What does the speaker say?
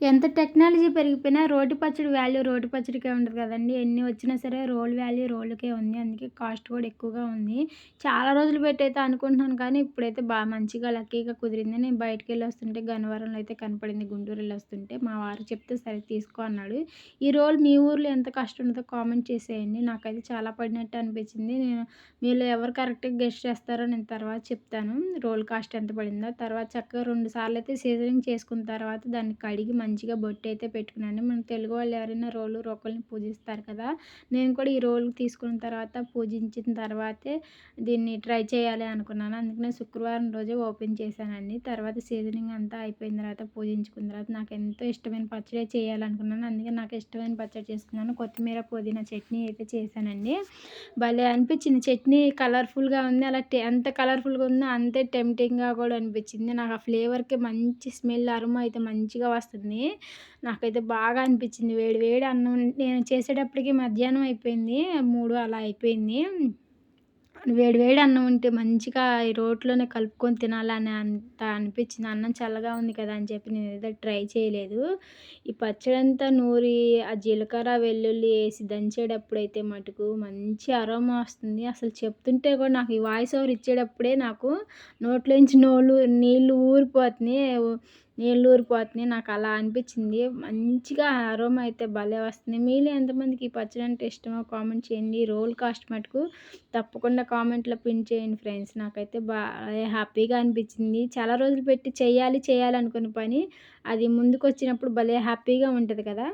ఎంత టెక్నాలజీ పెరిగిపోయినా రోటి పచ్చడి వాల్యూ రోటి పచ్చడికే ఉంటది కదండీ! ఎన్ని వచ్చినా సరే రోలు వాల్యూ రోలుకే ఉంది. అందుకే కాస్ట్ కూడా ఎక్కువగా ఉంది. చాలా రోజులు పెట్టయితే అనుకుంటున్నాను కానీ ఇప్పుడైతే మంచిగా లక్కీగా కుదిరింది. నేను బయటికెళ్ళొస్తుంటే గన్నవరంలో అయితే కనపడింది. గుంటూరెళ్ళొస్తుంటే మా వారు చెప్తే సరే తీసుకో అన్నాడు. ఈ రోలు మీ ఊర్లో ఎంత కాస్ట్ ఉంటదో కామెంట్ చేసేయండి. నాకైతే చాలా పడినట్టు అనిపించింది. మీలో ఎవరు కరెక్ట్‌గా గెస్ చేస్తారో నేను తర్వాత చెప్తాను. రోల్ కాస్ట్ ఎంత పడిందో. తర్వాత చక్కగా 2 సార్లయితే సీజనింగ్ చేసుకున్న తర్వాత దాన్ని కడిగి మంచిగా బొట్టయితే పెట్టుకున్నాను. మన తెలుగు వాళ్ళు ఎవరైనా రోలు, రోకల్ని పూజిస్తారు కదా! నేను కూడా ఈ రోలు తీసుకున్న తర్వాత పూజించిన తర్వాతే దీన్ని ట్రై చేయాలి అనుకున్నాను. అందుకనే శుక్రవారం రోజే ఓపెన్ చేశానండి. తర్వాత సీజనింగ్ అంతా అయిపోయిన తర్వాత పూజించుకున్న తర్వాత నాకెంతో ఇష్టమైన పచ్చడే చేయాలనుకున్నాను. అందుకే నాకు ఇష్టమైన పచ్చడి చేసుకున్నాను. కొత్తిమీర, పుదీనా చట్నీ అయితే చేశానండి. భలే అనిపించింది. చట్నీ కలర్‌ఫుల్‌గా ఉంది. అలా ఎంత కలర్‌ఫుల్‌గా ఉందో అంతే టెంప్టింగ్‌గా కూడా అనిపించింది. నాకు ఆ ఫ్లేవర్‌కి మంచి స్మెల్ అరోమా అయితే మంచిగా వస్తుంది. నాకైతే బాగా అనిపించింది. వేడి వేడి అన్నం నేను చేసేటప్పటికి మధ్యాహ్నం అయిపోయింది. 3 అలా అయిపోయింది. వేడి వేడి అన్నం ఉంటే మంచిగా ఈ రోట్లోనే కలుపుకొని తినాలని అంత అనిపించింది. అన్నం చల్లగా ఉంది కదా అని చెప్పి నేనైతే ట్రై చేయలేదు. ఈ పచ్చడంతా నూరి ఆ జీలకర్ర, వెల్లుల్లి ఏసి దంచేటప్పుడైతే మటుకు మంచి అరోమా వస్తుంది. అసలు చెప్తుంటే కూడా నాకు ఈ వాయిస్ ఓవర్ ఇచ్చేటప్పుడే నాకు నోట్లోంచి నీళ్ళు ఊరిపోతున్నాయి. నీళ్ళూరిపోతున్నాయి. నాకలా అనిపిచ్చింది. మంచిగా అరోమా అయితే భలే వస్తుంది. మీలో ఎంతమందికి ఈ పచ్చడంటే ఇష్టమో కామెంట్ చేయండి. రోల్ కాస్ట్ మటుకు తప్పకుండా కామెంట్‌లో పిన్ చేయండి ఫ్రెండ్స్. నాకైతే హ్యాపీగా అనిపిచ్చింది. చాలా రోజులు పెట్టి చేయాలి అనుకున్న పని అది ముందుకొచ్చినప్పుడు భలే హ్యాపీగా ఉంటది కదా!